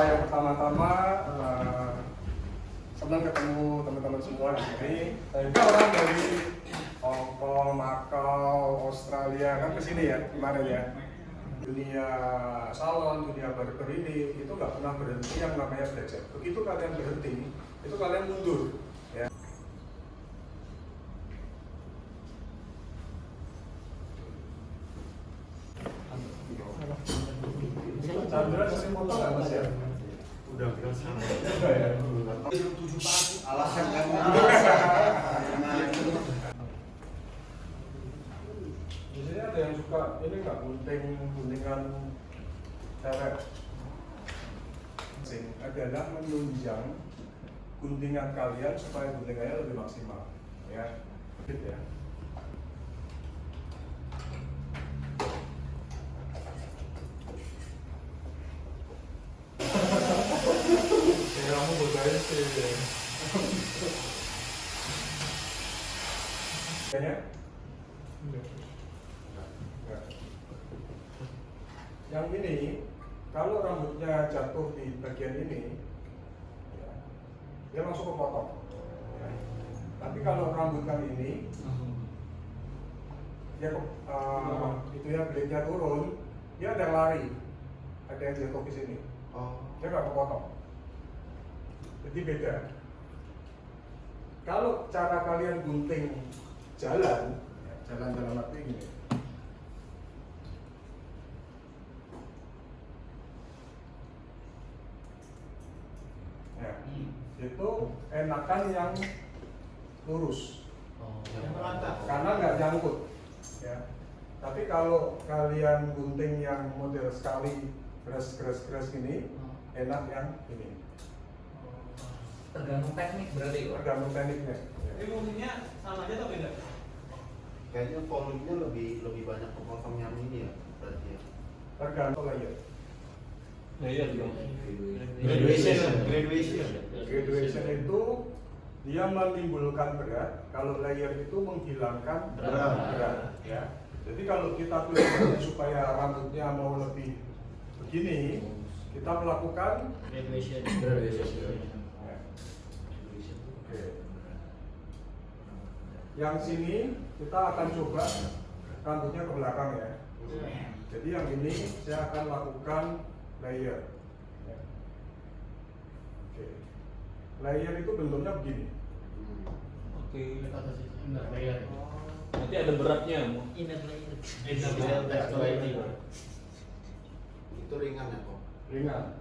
Yang pertama-tama senang ketemu teman-teman semua di sini. Saya orang dari Hong Kong, Macau, Australia kan kesini ya kemarin ya. Dunia salon, dunia barber ini itu nggak pernah berhenti yang namanya belajar. Begitu kalian berhenti, itu kalian mundur. Ya. Chandra sering foto nggak mas ya? Udah bilang sama. Udah ya. Jam 7 pagi. Alasan kamu. Biasanya ada yang suka ini nggak guntingan cewek. Adalah menunjang guntingan kalian supaya guntingannya lebih maksimal, ya. Gitu ya. Kamu bergaya sih. Kayaknya? Yang ini, kalau rambutnya jatuh di bagian ini, ya, dia langsung kepotong. Ya. Tapi kalau rambut kali ini, dia itu ya blade-nya turun, dia ada yang lari, ada yang jatuh ke sini. Dia nggak kepotong. Jadi beda. Kalau cara kalian gunting jalan waktu ini. Ya, itu enakan yang lurus. Karena nggak nyangkut. Ya. Tapi kalau kalian gunting yang model sekali keras gini, enak yang ini. Tergantung teknik berarti kok. Tergantung tekniknya. Ini fungsinya sama aja atau beda? Kayaknya volumenya lebih banyak kepotong yang ini ya berarti ya. Tergantung layer. Layer dong. Graduation itu dia menimbulkan berat. Kalau layer itu menghilangkan berat. Ya. Jadi kalau kita tujuannya supaya rambutnya mau lebih begini, kita melakukan Graduation. Oke. Yang sini kita akan coba rambutnya ke belakang ya. Jadi yang ini saya akan lakukan layer. Ya. Oke. Layer itu bentuknya begini. Oke. Nanti ada beratnya. Inner layer. Itu ringan ya kok. Ringan.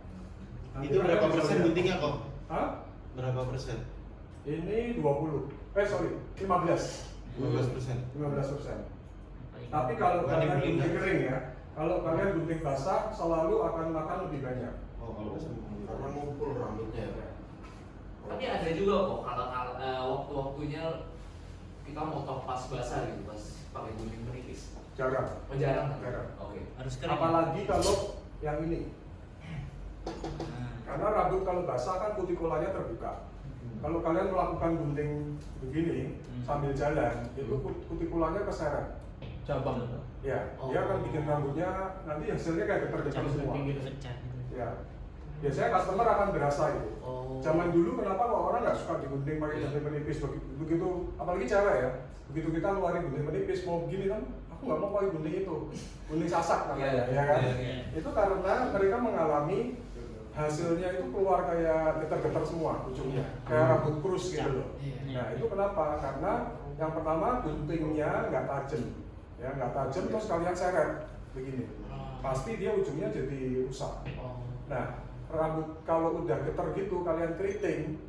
Nanti Itu berapa kalian bisa persen lihat. guntingnya kok? Hah? Berapa persen? Ini 20. 15. 15%. 15%. Tapi kalau kalian gunting kering ya, kalau kalian gunting basah selalu akan makan lebih banyak. Oh kalau karena ngumpul rambutnya ya. Tapi ada juga kok kalau waktu-waktunya kita motong pas basah gitu, pas pakai gunting menipis. Jarang. Oh, jarang. Jarang. Oke. Harus kering. Apalagi kalau yang ini. Karena rambut kalau basah kan kutikulanya terbuka. Kalau kalian melakukan gunting begini sambil jalan, itu kutikulanya keseret. Cabang. Ya, dia akan bikin rambutnya nanti hasilnya kayak getar-getar semua. Ya, biasanya customer akan berasa itu. Zaman dulu kenapa kok orang nggak suka digunting pakai gunting menipis begitu, apalagi cewek ya. Begitu kita ngeluarin gunting menipis mau begini kan, aku nggak mau pakai gunting itu, gunting sasak namanya, ya kan? Itu karena mereka mengalami hasilnya itu keluar kayak getar-getar semua ujungnya, kayak rambut krus gitu loh. Nah itu kenapa? Karena yang pertama guntingnya nggak tajam, ya nggak tajam terus kalian seret begini, pasti dia ujungnya jadi rusak. Nah rambut kalau udah getar gitu kalian keriting,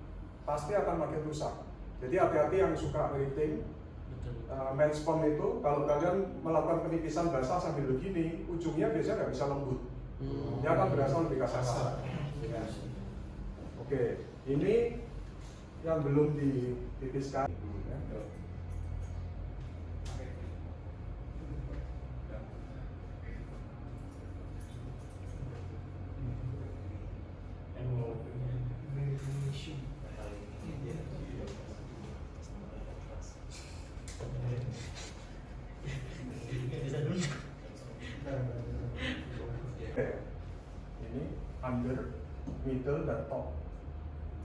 pasti akan makin rusak. Jadi hati-hati yang suka keriting. Men's sperm itu kalau kalian melakukan penipisan basah sambil begini, ujungnya biasanya nggak bisa lembut. Dia akan berasa lebih kasar. Ya. Oke, ini yang belum ditipiskan. Ya. under middle, dan top.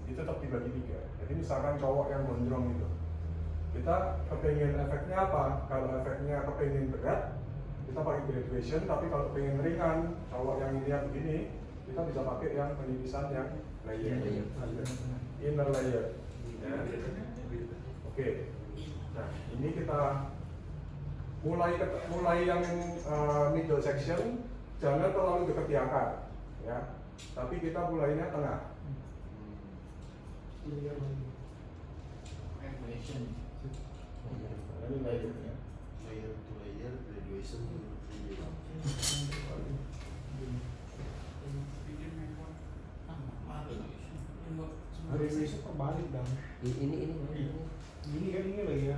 Itu tetap dibagi 3. Jadi misalkan cowok yang gondrong itu, kita kepengen efeknya apa? Kalau efeknya kepengen berat, kita pakai graduation. Tapi kalau pengen ringan, cowok yang ini yang begini, kita bisa pakai yang penipisan yang layer, inner layer. Ya. Oke. Nah, ini kita mulai yang middle section, jangan terlalu dekat di akar, ya. Tapi kita mulainya tengah. Ini layernya. Layer to layer, graduation to layer. Graduation terbalik dong. Ini kan ini layer.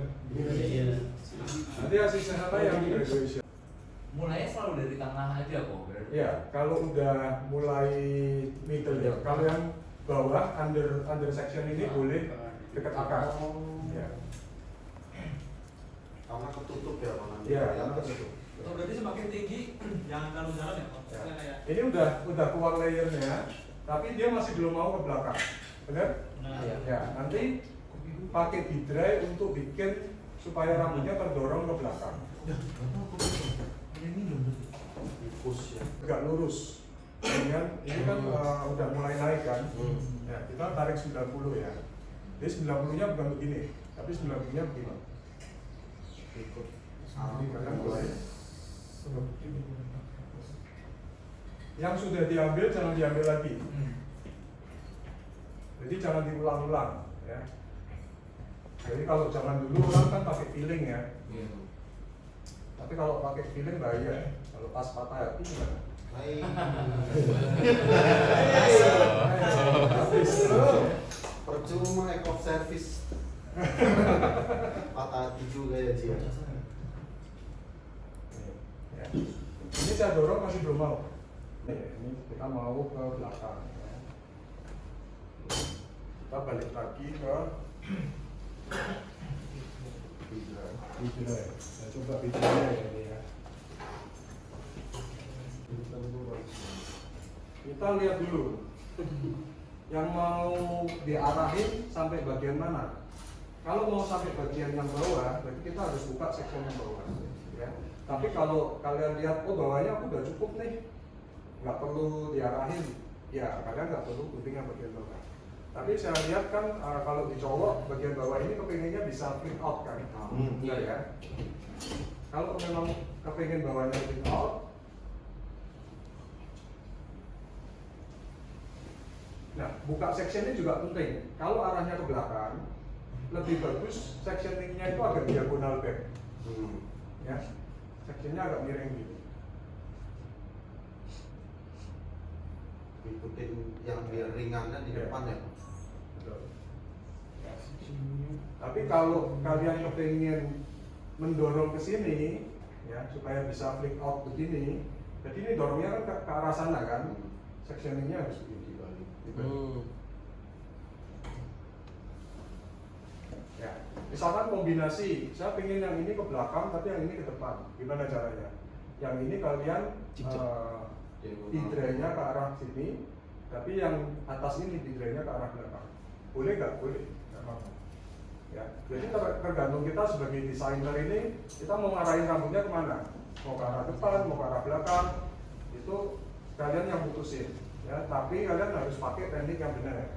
Nanti asisten apa yang graduation? Mulainya selalu dari tengah aja kok. Berarti. Ya, kalau udah mulai middle ya. Kalau yang bawah under section ini boleh dekat akar. Ya. Karena ketutup ya mana? Iya, karena ketutup. Oh, berarti semakin tinggi jangan terlalu dalam ya? Ya. Kayak Ini udah keluar layernya, tapi dia masih belum mau ke belakang. Benar? nah, Ya, nanti pakai bidrai untuk bikin supaya rambutnya terdorong ke belakang. Push ya. Tegak lurus. Kemudian ini kan udah mulai naik kan. Ya, kita tarik 90 ya. Jadi 90-nya bukan begini, tapi 90-nya begini. Ikut. Ini kalian mulai. Yang sudah diambil jangan diambil lagi. Jadi jangan diulang-ulang ya. Jadi kalau zaman dulu orang kan pakai feeling ya. Iya. Tapi kalau pakai feeling bahaya. Kalau pas patah hati gimana? Hai. Habis. Percuma eco service. Patah hati juga ya Ji. Ya. Ini saya dorong masih belum mau. Ini kita mau ke belakang. Ya. Kita balik lagi ke bidrai. Saya coba bidrai ya ini ya. Kita lihat dulu yang mau diarahin sampai bagian mana. Kalau mau sampai bagian yang bawah, berarti kita harus buka section yang bawah. Ya. Tapi kalau kalian lihat, oh bawahnya aku udah cukup nih, nggak perlu diarahin, ya kalian nggak perlu guntingnya bagian bawah. Tapi saya lihat kan kalau di cowok bagian bawah ini kepengennya bisa flip out kan, benar ya. Kalau memang kepengen bawahnya flip out, nah buka sectionnya juga penting. Kalau arahnya ke belakang, lebih bagus sectioningnya itu agak diagonal back, ya. Sectionnya agak miring gitu. Ikutin yang biar ringannya di depan ya. Betul. Tapi kalau kalian kepengen mendorong ke sini, ya supaya bisa flick out begini, jadi ini dorongnya kan ke arah sana kan, sectioningnya harus begini dibalik. Ya, misalkan kombinasi, saya pengen yang ini ke belakang, tapi yang ini ke depan. Gimana caranya? Yang ini kalian bidrainya ke arah sini, tapi yang atas ini bidrainya ke arah belakang. Boleh nggak? Boleh. Nggak apa-apa. Ya, jadi tergantung kita sebagai desainer ini, kita mau ngarahin rambutnya kemana? Mau ke arah depan, mau ke arah belakang, itu kalian yang putusin. Ya, tapi kalian harus pakai teknik yang benar.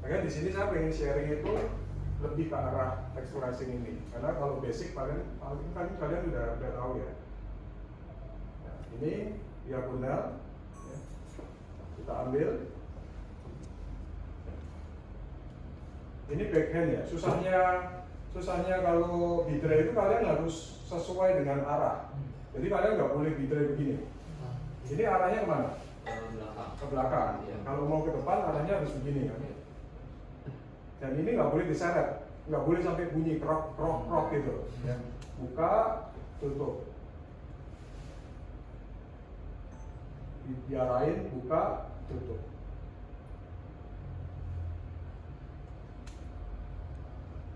Makanya di sini saya pengen sharing itu lebih ke arah texturizing ini, karena kalau basic paling kan kalian udah tahu ya. Nah, ini diagonal, ya. Kita ambil. Ini backhand ya. Susahnya kalau bidrai itu kalian harus sesuai dengan arah. Jadi kalian nggak boleh bidrai begini. Ini arahnya kemana? Belakang. Ke belakang. Iya. Kalau mau ke depan arahnya harus begini kan. Dan ini nggak boleh diseret, nggak boleh sampai bunyi krok krok krok gitu. Ya. Buka, tutup. Diarahin, buka, tutup.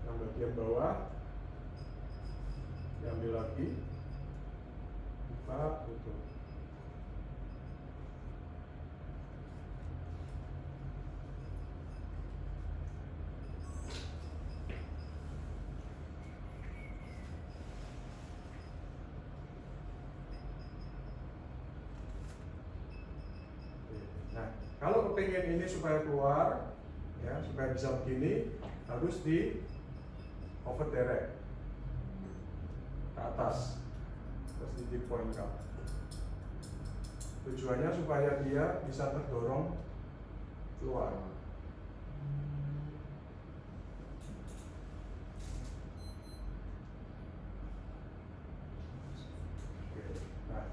Yang bagian bawah, diambil lagi, buka, tutup. kepingin ini supaya keluar, ya supaya bisa begini, harus di over direct ke atas, terus di point up. Tujuannya supaya dia bisa terdorong keluar. Nah,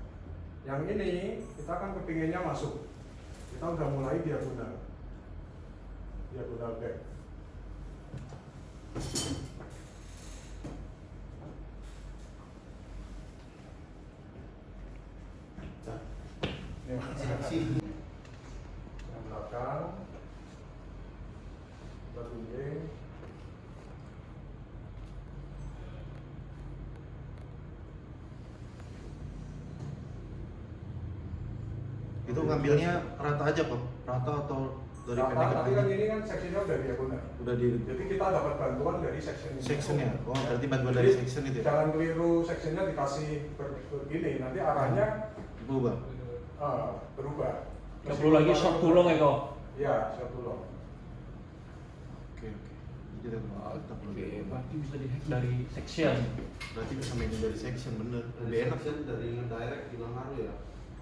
yang ini kita kan kepinginnya masuk. Kita udah mulai diagonal back. Seksi. Yang belakang kita gunting. Itu ngambilnya rata aja Pak? Rata atau dari pendek ke Tapi kan tinggi? ini kan seksinya udah diagonal. Udah di Jadi kita dapat bantuan dari section ini. sectionnya? Oh berarti bantuan Jadi, dari section itu ya? Jangan keliru sectionnya dikasih begini, nanti arahnya Berubah? berubah. Nggak perlu lagi shot tulung ya kok. Ya, shot tulung. Oke. Jadi kita perlu Berarti bisa dihack dari section. Berarti bisa mainin dari section bener. Lebih enak. Dari ngedirect juga ngaruh ya.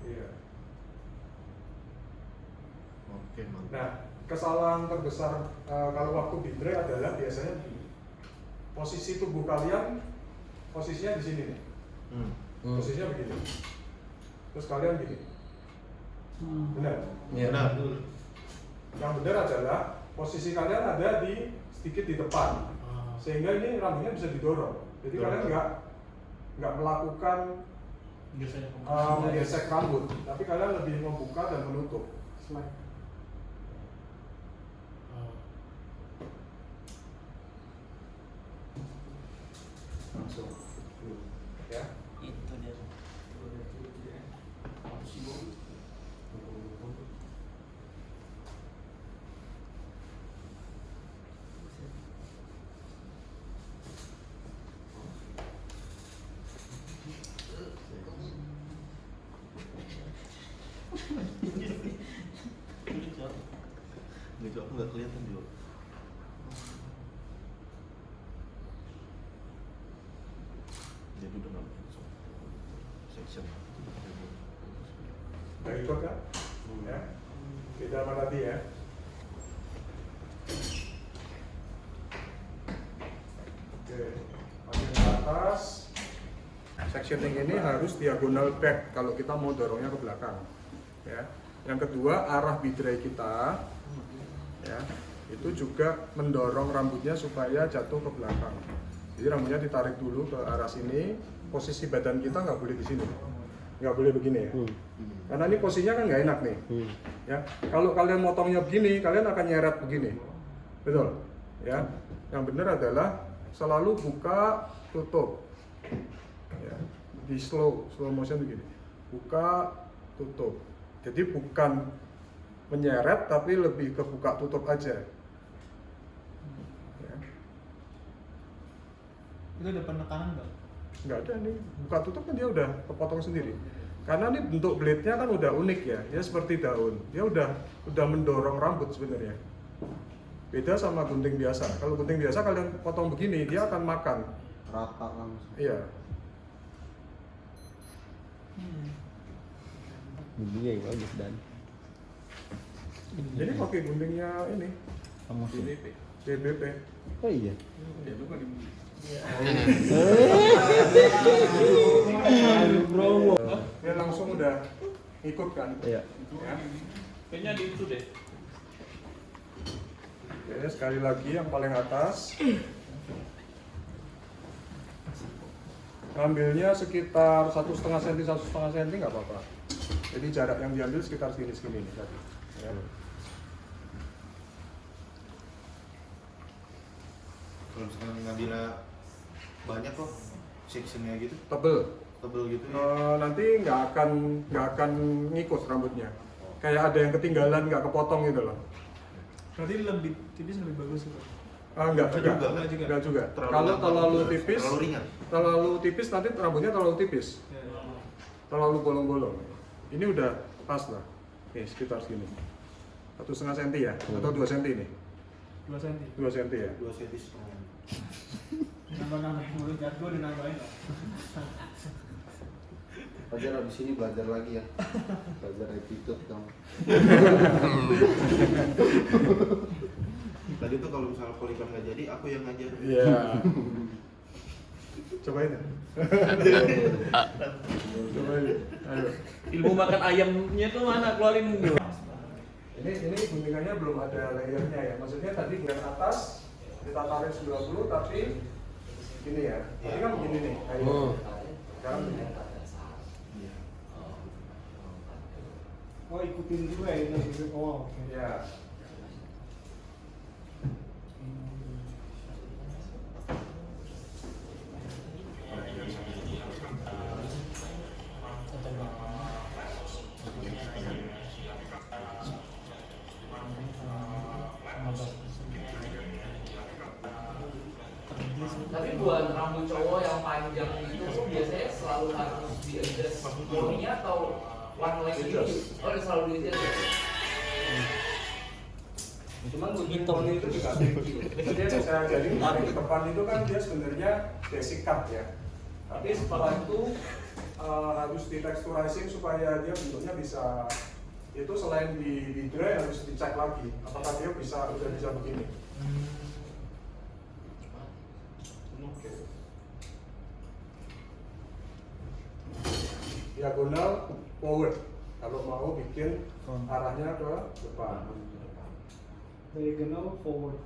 Iya. Oke mantap. Nah, kesalahan terbesar kalau waktu bitre adalah biasanya posisi tubuh kalian posisinya di sini nih. Posisinya begini. Terus kalian gini. Benar? Iya. Benar. Yang benar adalah posisi kalian ada di sedikit di depan, sehingga ini rambutnya bisa didorong. Jadi kalian nggak melakukan menggesek rambut, tapi kalian lebih membuka dan menutup. Langsung, ya. Itu dia. Gitu aku nggak kelihatan juga. Jadi udah nggak masuk section. Udah ikut kan? Ya. Beda sama tadi ya. Oke, bagian ke atas. Sectioning ini harus diagonal back kalau kita mau dorongnya ke belakang. Ya. Yang kedua, arah bidrai kita, ya, itu juga mendorong rambutnya supaya jatuh ke belakang. Jadi rambutnya ditarik dulu ke arah sini. Posisi badan kita nggak boleh di sini, nggak boleh begini ya. Karena ini posisinya kan nggak enak nih. Ya, kalau kalian motongnya begini, kalian akan nyeret begini, betul? Ya, yang benar adalah selalu buka tutup. Ya, di slow motion begini, buka tutup. Jadi bukan menyeret, tapi lebih ke buka tutup aja. Ya. Itu ada penekanan nggak? Nggak ada nih, buka tutup kan dia udah kepotong sendiri. Karena ini bentuk blade-nya kan udah unik ya, dia seperti daun. Dia udah mendorong rambut sebenarnya. Beda sama gunting biasa. Kalau gunting biasa kalian potong begini, dia akan makan. Rata langsung. Iya. Guntingnya yang bagus dan. Jadi pakai guntingnya ini, Kamu sih. DBP. Oh iya. Dia langsung udah ikut kan. Iya. Ya. Kayaknya di itu deh. Oke, sekali lagi yang paling atas. Ngambilnya sekitar 1,5 cm, 1,5 cm nggak apa-apa. Jadi jarak yang diambil sekitar segini nih tadi. Ya. Kalau misalkan ngambilnya banyak kok sectionnya gitu, Tebel. tebel gitu ya. Nanti nggak akan ngikut rambutnya. Kayak ada yang ketinggalan nggak kepotong gitu loh. Berarti lebih tipis lebih bagus gitu. Enggak juga. Enggak juga. Kalau terlalu tipis, terlalu ringan. terlalu tipis nanti rambutnya terlalu tipis. Terlalu bolong-bolong. Ini udah pas lah. Oke, sekitar sini. 1,5 cm ya? Atau 2 cm nih? 2 cm. 2 cm ya? 2 cm setengah. Nambah mulut jatuh dinambahin loh. Fajar abis ini belajar lagi ya. Belajar attitude dong. Tadi tuh kalau misalnya poligon nggak jadi, aku yang ngajar. Iya. Cobain ya? Cobain. Ayo. Ilmu makan ayamnya tuh mana? Keluarin dulu. Ini guntingannya belum ada layernya ya. Maksudnya tadi bagian atas kita tarik 90 tapi gini ya. Tadi kan begini nih. Kayak sekarang begini. Oh ikutin dulu ya ini. Oh oke. Ya. Tapi buat rambut cowok yang panjang itu tuh biasanya selalu harus di-adjust poninya atau one length gitu? Oh, selalu di-adjust ya? Cuman gunting poni itu juga itu dia bisa jadi tarik ke depan itu kan dia sebenarnya basic cut ya. Tapi setelah itu harus di texturizing supaya dia bentuknya bisa itu selain di dry harus dicek lagi apakah dia udah bisa begini. Oke. Diagonal forward kalau mau bikin arahnya ke depan. Diagonal forward.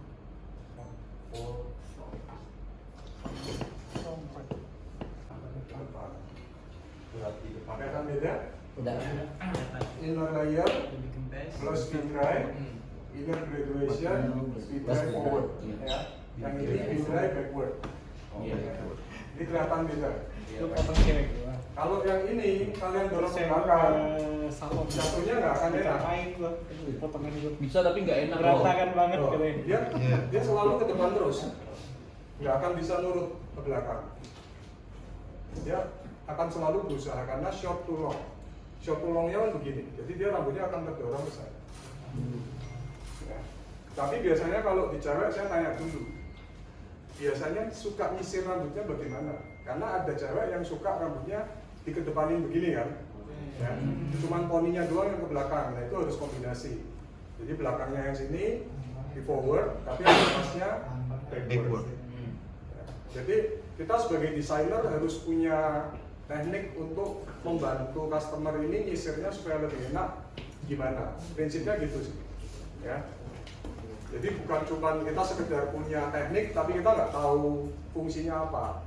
Berarti pakai kan beda? Udah. Inner layer Bikin tes. plus speed dry, inner graduation, speed dry forward. Ya. Yang ini speed dry backward. Ini kelihatan beda. Itu potong cewek gua. Kalau yang ini kalian dorong ke Saya belakang, salon jatuhnya nggak akan enak. Kain gua. Potongan gua. Bisa tapi nggak enak. Berantakan banget Oh, gitu ya. dia selalu ke depan terus, nggak akan bisa nurut ke belakang. Dia akan selalu berusaha karena short to long. Short to longnya kan begini, jadi dia rambutnya akan terdorong ke sana. Ya. Tapi biasanya kalau di cewek saya tanya dulu, biasanya suka nyisir rambutnya bagaimana? Karena ada cewek yang suka rambutnya dikedepanin begini kan, ya. Cuman poninya doang yang ke belakang, nah itu harus kombinasi. Jadi belakangnya yang sini di forward, tapi atasnya backward. Ya. Jadi kita sebagai desainer harus punya teknik untuk membantu customer ini nyisirnya supaya lebih enak. Gimana? Prinsipnya gitu sih, ya. Jadi bukan cuma kita sekedar punya teknik, tapi kita nggak tahu fungsinya apa.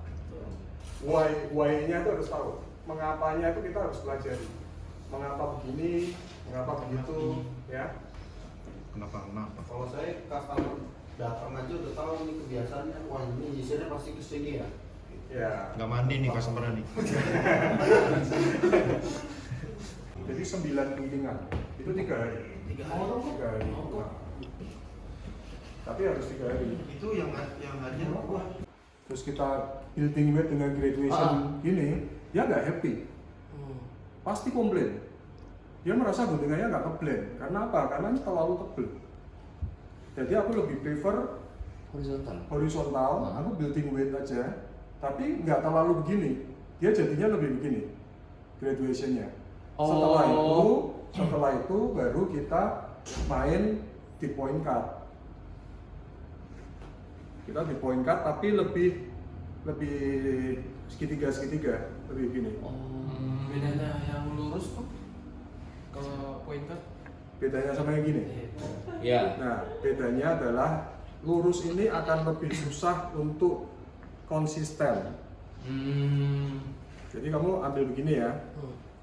Why-nya itu harus tahu. Mengapanya itu kita harus pelajari. Mengapa begini, mengapa begitu, ya. Kenapa? Kalau saya customer datang aja udah tahu nih kebiasaannya. Wah ini nyisirnya pasti kesini ya. Ya. Nggak mandi nih customer nih. Jadi 9 guntingan itu 3 hari. 3 hari. 3 hari. Nah. Tapi harus 3 hari. Itu yang hanya wah. Terus kita building weight dengan graduation gini, dia nggak happy. Pasti komplain. Dia merasa guntingannya nggak ngeblend. Karena apa? Karena ini terlalu tebel. Jadi aku lebih prefer horizontal. Aku building weight aja. Tapi nggak terlalu begini. Dia jadinya lebih begini. Graduationnya. Setelah itu baru kita main di point cut. Kita di point cut tapi lebih segitiga lebih gini. Bedanya yang lurus tuh ke point cut? Bedanya sama yang gini. Ya. Nah, bedanya adalah lurus ini akan lebih susah untuk konsisten. Jadi kamu ambil begini ya.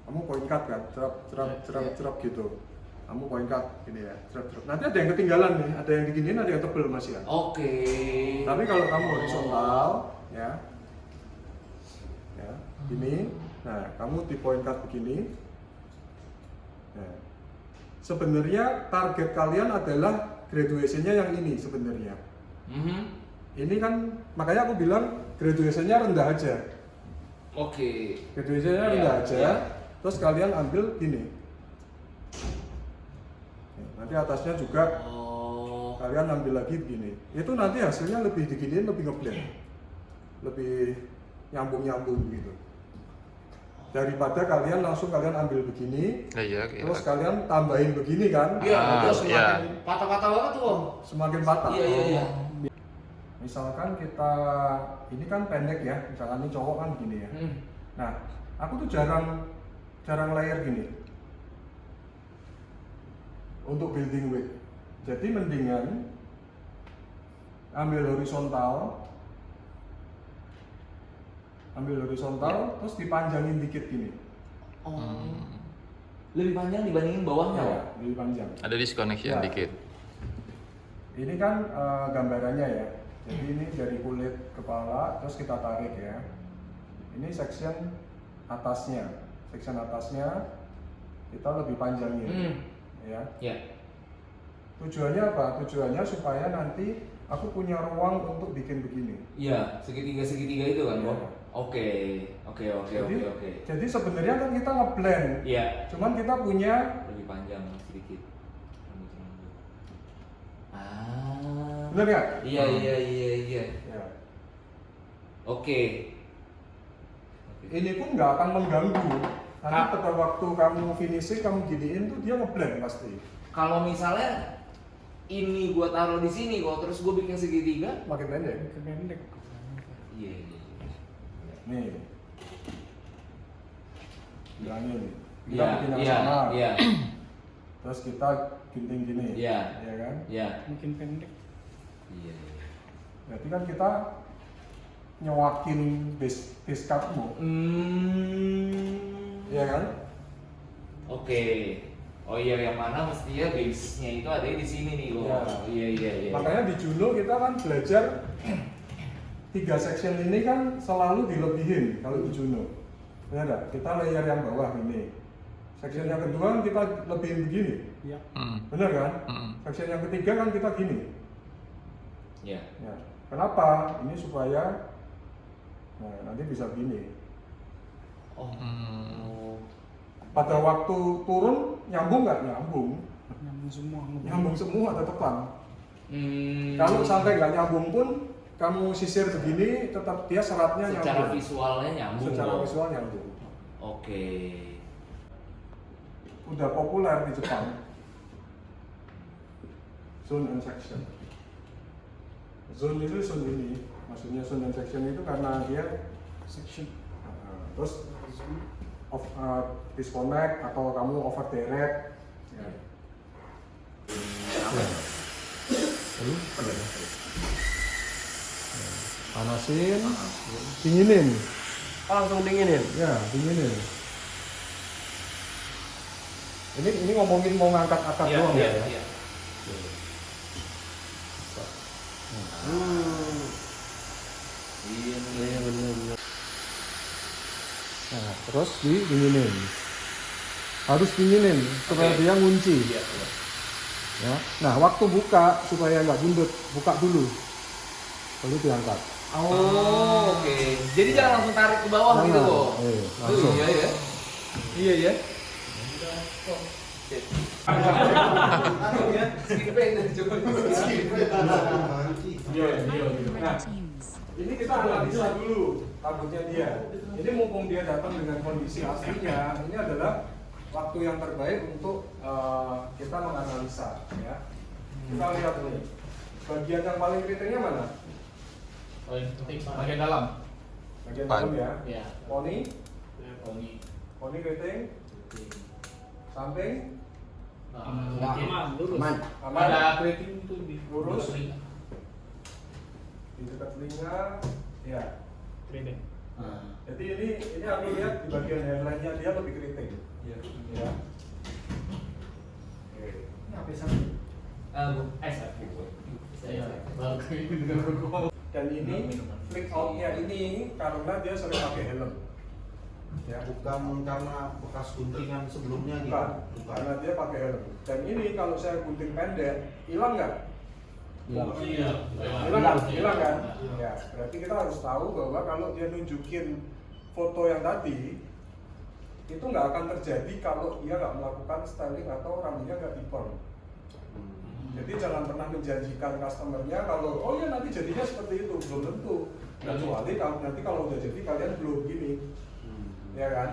Kamu point cut kan, cerap gitu. Kamu point cut gini ya, cerap. Nanti ada yang ketinggalan nih, ada yang diginiin, ada yang tebel Mas ya. Oke. Tapi kalau kamu horizontal, ya, gini. Nah, kamu di point cut begini. Nah, sebenarnya target kalian adalah graduationnya yang ini sebenarnya. Ini kan makanya aku bilang graduationnya rendah aja. Oke. Graduationnya rendah aja. Terus kalian ambil gini. Nanti atasnya juga Oh. kalian ambil lagi begini. Itu nanti hasilnya lebih diginiin, lebih ngeblend, lebih nyambung gitu. Daripada kalian langsung kalian ambil begini, Iya. terus kalian tambahin begini kan? Iya, terus iya. patah-patah banget tuh Om. semakin patah. Iya. Misalkan kita ini kan pendek ya, misalkan ini cowok kan gini ya. Nah, aku tuh jarang layer gini untuk building weight. Jadi mendingan ambil horizontal, terus dipanjangin dikit gini. Oh. Lebih panjang dibandingin bawahnya, Ya, Om. lebih panjang. Ada disconnection Ya. dikit. Ini kan gambarannya ya. Jadi ini dari kulit kepala, terus kita tarik ya. Ini section atasnya. Section atasnya kita lebih panjangin. Ya. Ya. Tujuannya apa? Tujuannya supaya nanti aku punya ruang untuk bikin begini. Iya, segitiga itu kan, Iya. Om. Oke. Jadi sebenarnya kan kita ngeblend. Iya. Cuman kita punya, Lebih panjang sedikit. Rambut. Ah. bener nggak? Iya. Ya. Oke. Ini pun nggak akan mengganggu. Nanti pada waktu kamu finishing, kamu giniin tuh dia ngeblend pasti. Kalau misalnya ini gua taruh di sini kok terus gua bikin segitiga, Makin pendek. Pendek. iya. Nih. Bilangin nih. Kita Iya, bikin yang iya, sama. iya. Terus kita gunting gini. Iya. Ya kan? Iya. Makin pendek. Iya. Berarti kan kita nyewakin base cutmu. Iya kan? Oke. Oh iya, yang mana mestinya base-nya itu ada di sini nih kok. Iya. Iya. Makanya di Juno kita kan belajar 3 section ini kan selalu dilebihin kalau di Juno. Benar nggak? Kita layer yang bawah ini. Section yang kedua kita lebihin begini. Iya. Benar kan? Mm. Section yang ketiga kan kita gini. Iya. Ya. Kenapa? Ini supaya nanti bisa gini. Oh. Pada waktu turun nyambung nggak? Nyambung. Nyambung semua. Nyambung semua tetepan. Hmm. Kalau sampai nggak nyambung pun kamu sisir begini tetap dia seratnya Secara nyambung. visualnya nyambung. Secara dong. visual nyambung. Oke. Udah populer di Jepang. Zone and section. Zone itu zone ini, maksudnya zone and section itu karena dia Section. terus disconnect atau kamu over direct. Ya. Panasin, dinginin. Langsung dinginin. Ya, dinginin. Ini ngomongin mau ngangkat-angkat Iya, doang iya, ya. iya. Iya, Iya benar. Nah, terus dinginin. Harus dinginin supaya Oke. dia ngunci. Iya, iya. Ya. Nah, waktu buka supaya nggak bundut, buka dulu. Lalu diangkat. Oh, oke. Jadi jangan langsung tarik ke bawah gitu Jangan. kok. Langsung. Iya ya. Iya ya. Skip aja coba. Nah, ini kita analisa dulu rambutnya dia. Ini mumpung dia datang dengan kondisi aslinya, ini adalah waktu yang terbaik untuk kita menganalisa. Ya. Kita lihat nih, bagian yang paling kritiknya mana? Bagian dalam. Bagian dalam ya. Ya. Poni, Poni. poni keriting, samping, Aman, lurus. Aman. aman, Ada keriting tuh di Lurus. telinga. di dekat telinga, ya. Kredit. Jadi ini aku lihat di bagian hairline-nya dia lebih keriting. Iya. Ya. Oke. Ini apa sih? Baru keriting dengan rokok. Dan ini flick out-nya ini karena dia sering pakai helm. Ya. Bukan karena bekas guntingan sebelumnya gitu. Bukan, karena dia pakai helm. Dan ini kalau saya gunting pendek, hilang nggak? Iya. Hilang kan? Ya, berarti kita harus tahu bahwa kalau dia nunjukin foto yang tadi, itu nggak akan terjadi kalau dia nggak melakukan styling atau rambutnya nggak di-perm. Jadi jangan pernah menjanjikan customernya kalau oh ya nanti jadinya seperti itu, belum tentu. Kecuali kalau nanti kalau udah jadi kalian belum gini, ya kan?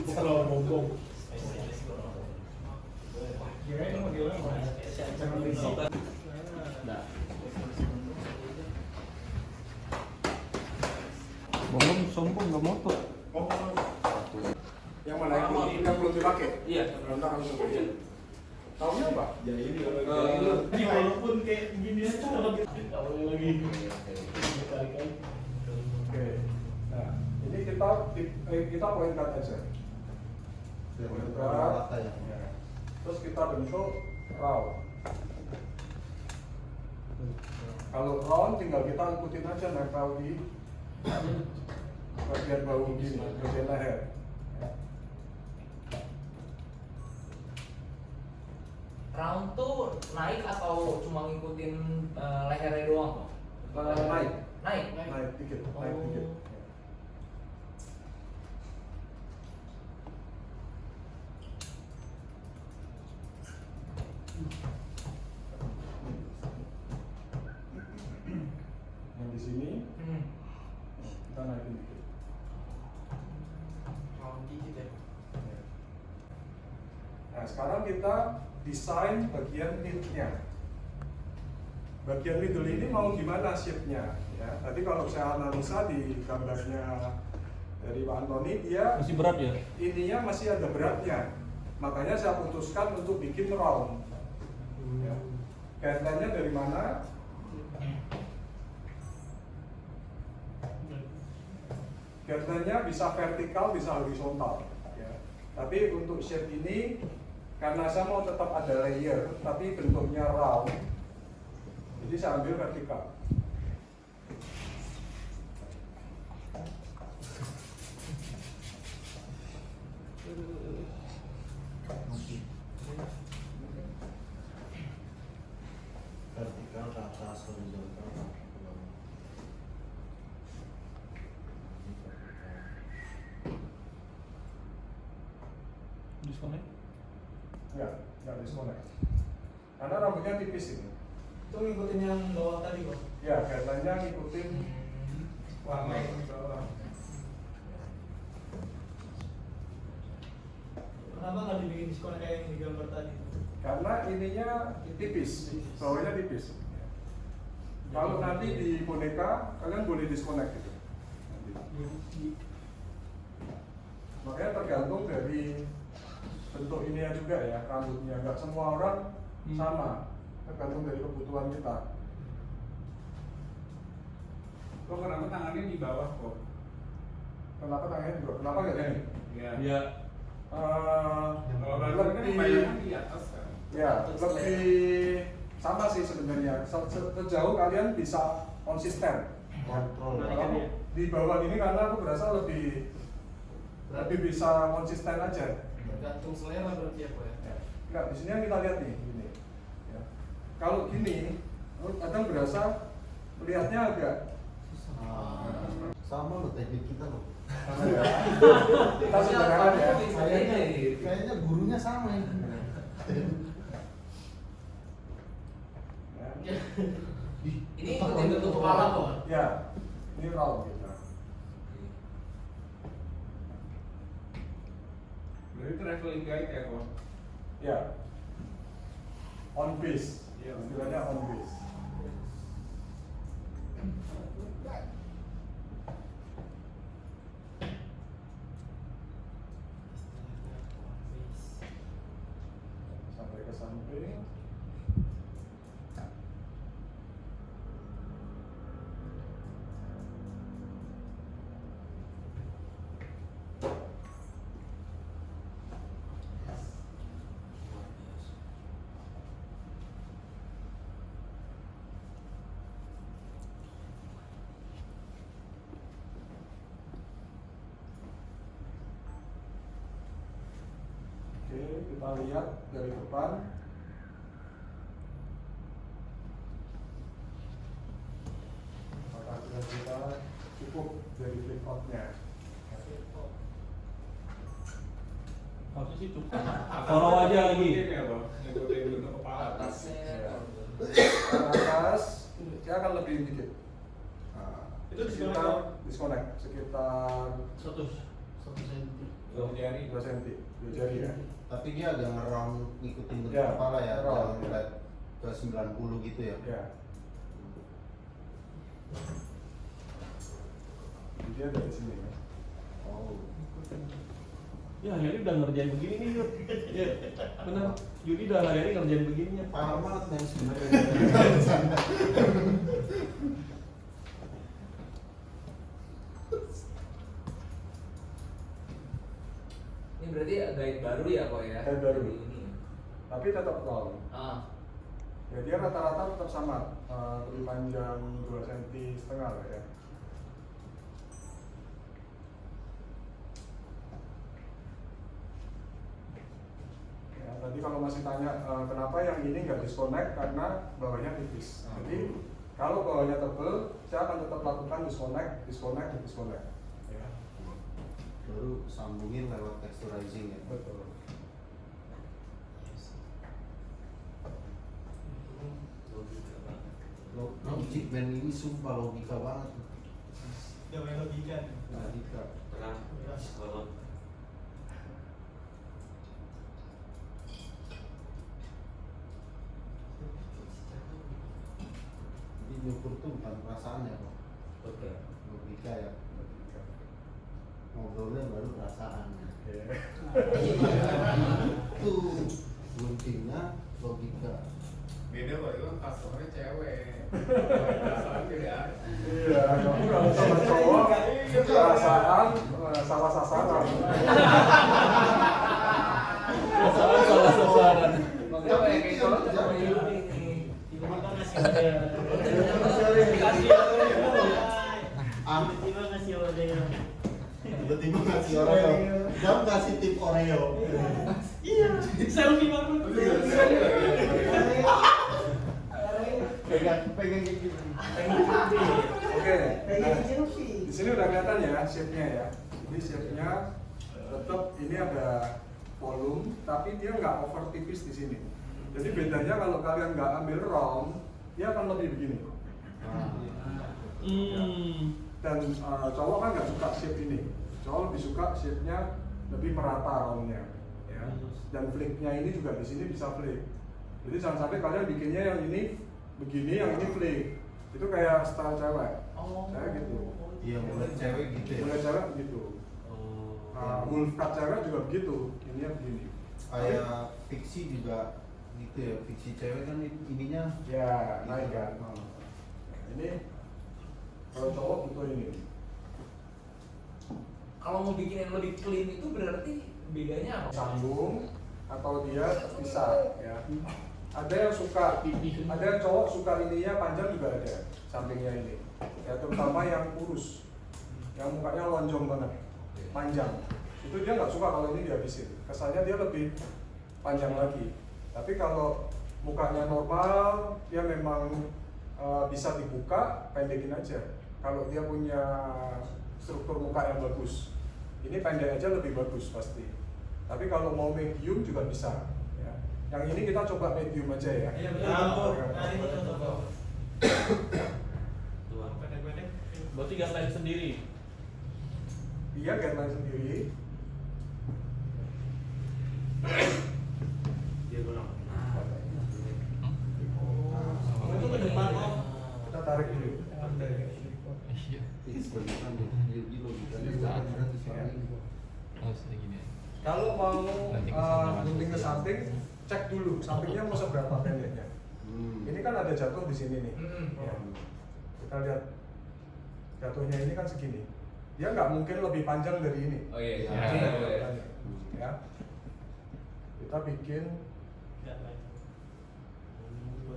Kalau ngomong. Kirain modelnya apa? Jangan risik. Nah, Ngomong sombong nggak motor. Yang mana yang belum dipakai? Iya. Bentar langsung aja. Taunya apa? Ini walaupun kayak gini aja lebih lagi. Oke. Nah, ini kita point cut aja. Point cut. Rata ya. Terus kita bentuk round. Kalau round tinggal kita ikutin aja nempel di bagian bawah gini, bagian leher. Round tuh naik atau cuma ngikutin lehernya doang? Naik, Naik. naik dikit, naik dikit. Yang di sini kita naikin dikit. Round dikit ya. Nah, sekarang kita desain bagian mid-nya. Bagian middle ini mau gimana shape-nya? Ya, tadi kalau saya analisa di gambarnya dari Pak Antoni, dia masih berat ya? ininya masih ada beratnya. Makanya saya putuskan untuk bikin round. Ya. Guideline-nya dari mana? Guideline-nya bisa vertikal, bisa horizontal. Ya. Tapi untuk shape ini, karena saya mau tetap ada layer, tapi bentuknya round, jadi saya ambil vertikal. Vertikal ke atas, horizontal ke bawah. Disconnect? Nggak disconnect. Karena rambutnya tipis ini. Itu ngikutin yang bawah tadi kok. Ya, guideline-nya ngikutin Warna yang di bawah. Kenapa nggak dibikin diskon kayak yang di gambar tadi? karena ininya tipis, bawahnya tipis. Kalau nanti di boneka, kalian boleh disconnect gitu. Nanti. Makanya tergantung dari bentuk ininya juga ya, rambutnya. Nggak semua orang sama, tergantung dari kebutuhan kita. Kok kenapa tangannya di bawah kok? Kenapa tangannya juga? Kenapa nggak gini? Iya. Kalau kan Lebih, kebanyakan di atas kan. ya lebih sama sih sebenarnya. Sejauh kalian bisa konsisten. Kontrol. Kalau di bawah ini karena aku berasa lebih bisa konsisten aja. Tergantung selera berarti ya, Pak ya. Ya. Enggak, di sini yang kita lihat nih, gini. Ya. Kalau gini, kadang berasa melihatnya agak Sama loh teknik kita loh. kita sederhana ya. Kayaknya gurunya sama ini. Ya. Ini ikutin bentuk kepala kok. Ya, ini round kita. Berarti traveling guide ya kok. Ya, on base. Istilahnya on base. Sampai ke samping. Oke, kita lihat dari depan. Apakah kita cukup dari flip out-nya? Harusnya situ. Follow aja lagi. Ngikutin dulu ke kepala. Atasnya. Ke atas, dia akan lebih dikit. Nah, Itu sekitar disconnect sekitar 1 senti. 2 cm, 2 jari ya. Tapi dia agak ngeround ngikutin bentuk Ya, kepala ya, ngeround. jangan kayak ke 90 gitu ya. Ya. Jadi dia dari sini ya. Oh. Ya hari udah ngerjain begini nih Yud. Iya, benar. Yudi udah hari ngerjain begininya. Parah banget men sebenarnya. Ini berarti guide baru ya kok ya? Guide baru. Ini. Tapi tetap round. Ya dia rata-rata tetap sama, lebih panjang 2 cm setengah lah ya. Ya, tadi kalau masih tanya kenapa yang ini nggak disconnect karena bawahnya tipis. Jadi kalau bawahnya tebel, saya akan tetap lakukan disconnect, disconnect, dan disconnect. Ya. Baru sambungin lewat texturizing ya. Betul. Logik men ini sumpah logika banget. Gak main logika nih. Logika. Jadi nyukur tuh bukan perasaan ya kok. Oke. Logika ya. Ngobrolnya baru perasaan. Iya. Tuh guntingnya logika. Beda kalau itu customernya cewek. Iya, kamu kalau sama cowok perasaan salah sasaran. Salah sasaran. Makanya kayak cowok tuh sama Yudi nih. Tiba-tiba ngasih order. Dikasih Tiba-tiba ngasih order. Tiba-tiba ngasih Oreo. Jam kasih tip Oreo. Iya, selfie banget. Pegang kayak gitu. Oke, nah, di sini udah kelihatan ya shape-nya ya. Jadi shape-nya tetap ini ada volume, tapi dia nggak over tipis di sini. Jadi bedanya kalau kalian nggak ambil round, dia akan lebih begini. Dan cowok kan nggak suka shape ini. Cowok lebih suka shape-nya lebih merata roundnya. Ya. Dan flip-nya ini juga di sini bisa flip. Jadi jangan sampai kalian bikinnya yang ini begini, yang ini flip. Itu kayak style cewek. Saya gitu. Iya, mulai cewek gitu ya. Mulai cewek begitu. Wolf cut cewek juga begitu. Ini begini. Kayak fiksi juga gitu ya. Fiksi cewek kan ininya Ya, naik kan. Ini kalau cowok butuh ini. Kalau mau bikin yang lebih clean itu berarti bedanya apa? Sambung atau dia terpisah ya. Ada yang suka, ada yang cowok suka ininya panjang juga ada, sampingnya ini. Ya terutama yang kurus, yang mukanya lonjong banget, panjang. Itu dia nggak suka kalau ini dihabisin. Kesannya dia lebih panjang lagi. Tapi kalau mukanya normal, dia memang bisa dibuka, pendekin aja. Kalau dia punya struktur muka yang bagus, ini pendek aja lebih bagus pasti. Tapi kalau mau medium juga bisa. Ya. Yang ini kita coba medium aja ya. Iya betul. Nah ini contoh. Pendek-pendek. Berarti guideline sendiri. Iya, guideline sendiri. Dia bilang, Itu ke depan om. Kita tarik dulu. Sebenarnya di logikanya berarti suara ini. Kalau mau gunting ke samping, cek dulu sampingnya mau seberapa pendeknya. Ini kan ada jatuh di sini nih. Ya. Kita lihat jatuhnya ini kan segini. Dia nggak mungkin lebih panjang dari ini. Oh iya, iya. Ya. Ya. Kita bikin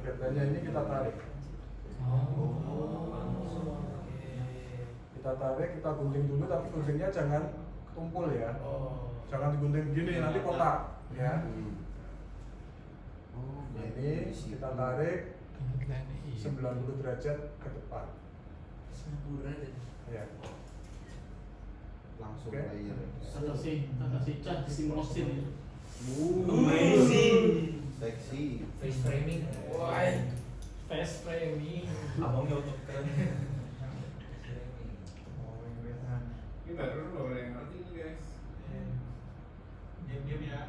guideline-nya ini kita tarik. Kita tarik, kita gunting dulu, tapi guntingnya jangan tumpul ya. Jangan digunting begini, nanti kotak ya. Nah, ini kita tarik 90 derajat ke depan. Sempurna deh. Ya. langsung Oke. layer. Kata si Cah Simosin. Amazing. Seksi. Face framing. Wah. Face framing. Abangnya untuk keren. Ini baru loh yang ngerti nih guys. Diam-diam ya.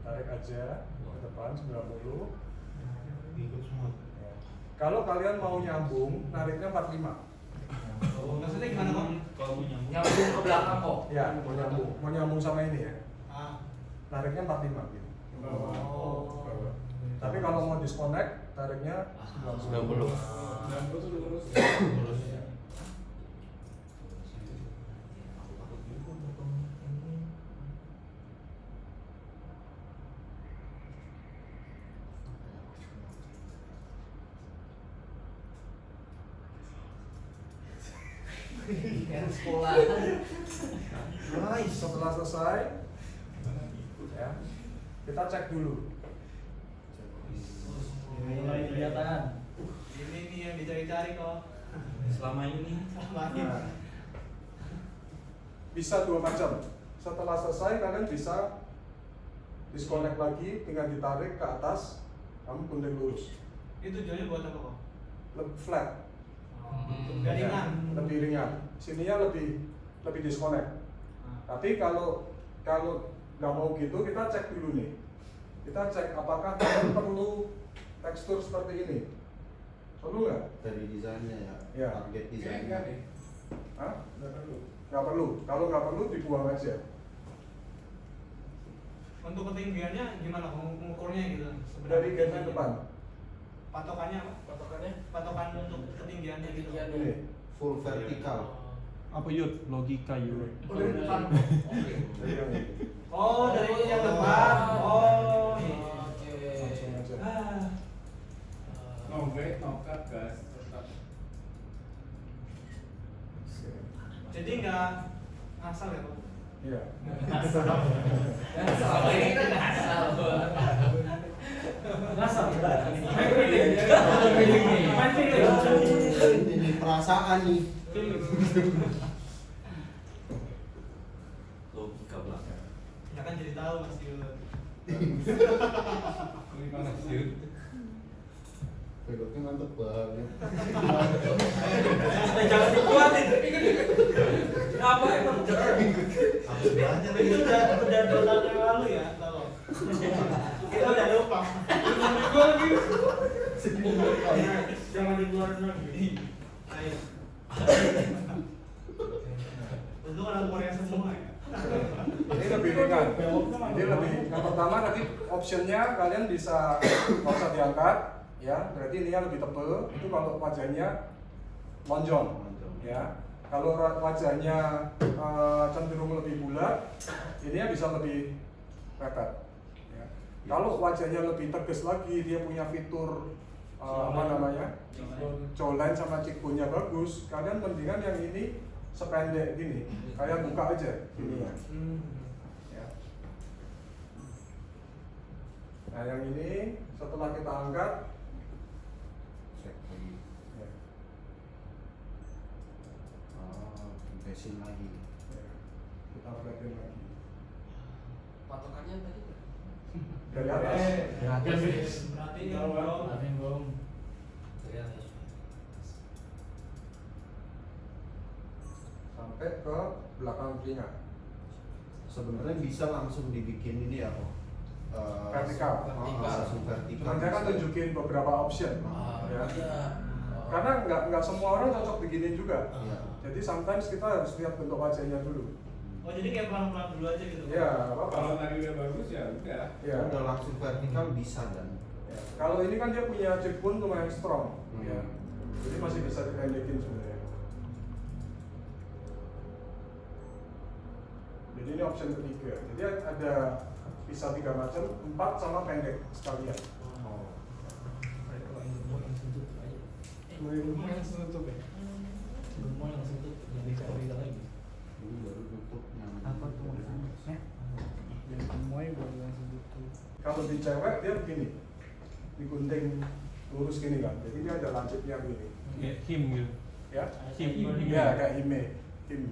Tarik aja ke depan 90. Ikut semua. Ya. Kalau kalian mau nyambung, nariknya 45. Maksudnya gimana kok? Kalau mau nyambung. Nyambung ke belakang kok. Ya, mau nyambung sama ini ya. Ah. Nariknya 45 gitu. Oh. Tapi kalau mau disconnect, tariknya 90. Dan gue tuh lurus. Kayak sekolah. Nice. Setelah selesai, ya, kita cek dulu. Mulai kelihatan. Ini nih yang dicari-cari kok. Selama ini. Nah, bisa dua macam. Setelah selesai, kalian bisa disconnect lagi, tinggal ditarik ke atas, kamu gunting lurus. Itu tujuannya buat apa kok? Lebih flat. Biar Ya, ringan. lebih ringan. Sininya lebih disconnect. Tapi kalau nggak mau gitu, kita cek dulu nih. Kita cek apakah kalian perlu tekstur seperti ini. Perlu nggak? Dari desainnya ya. Ya. Target Kayaknya desainnya. enggak deh. Hah? Enggak perlu. Nggak perlu. Kalau nggak perlu, dibuang aja. Untuk ketinggiannya gimana mengukurnya gitu? Dari gateline depan. Patokannya apa? Patokannya Patokan untuk ketinggiannya gitu. ketinggian Ini. Full vertikal. Apa Yud? Logika Yud. Oh, dari depan. Oke. Dari yang ini. Oh, dari yang depan. Oh. Oke. Langsung aja. Ah. No weight, no cut guys. Tetap. Jadi nggak ngasal ya Pak? Iya. Selama ini kita nggak asal. Ngasal. Main feeling. Main feeling. Ini perasaan nih. Logika belakang. Ya kan jadi tahu Mas Yud. Ini panas sih. Beloknya mantep banget. Jangan dikuatin. Apa emang? Itu udah 2 tahun yang lalu ya, tolong. Kita udah lupa. Gua lagi. Jangan dikeluarin lagi. Ayo. Untung anak Korea semua ya. Ini lebih ringan. Ini lebih. Yang pertama tadi optionnya kalian bisa nggak usah diangkat, ya. Berarti ini lebih tebal. Itu kalau wajahnya lonjong, ya. Kalau wajahnya cenderung lebih bulat, ini bisa lebih mepet. Ya. Kalau wajahnya lebih tegas lagi, dia punya fitur apa namanya, jawline sama cheekbone-nya bagus. Kalian mendingan yang ini sependek gini, kayak buka aja gini ya. Ya. Nah yang ini setelah kita angkat, Cek lagi. ya, Oh, besin lagi. ya, kita flatten lagi Patokannya tadi. dari atas. Berarti dong. Sampai ke belakang telinga. Sebenarnya bisa langsung dibikin ini ya kok. Vertikal. Langsung vertikal. Cuman saya kan tunjukin beberapa option, ya. Karena nggak semua orang cocok begini juga. Iya. Jadi sometimes kita harus lihat bentuk wajahnya dulu. Oh, jadi kayak pelan-pelan dulu aja gitu. Ya, nggak apa-apa. Kalau tadi udah bagus ya udah. Ya. Udah langsung vertikal bisa dan. Ya. Kalau ini kan dia punya cheekbone lumayan strong, Hmm. ya. Jadi masih bisa dipendekin sebenarnya. Jadi ini option ketiga. Jadi ada bisa 3 macam, 4 sama pendek sekalian. Oh. Ini baru tutup yang. Apa tuh maksudnya? Jadi semuanya baru langsung tutup. Kalau di cewek dia begini, digunting lurus gini kan. Jadi dia ada lancipnya begini. Kayak him gitu. Ya, Him. ya kayak hime, him.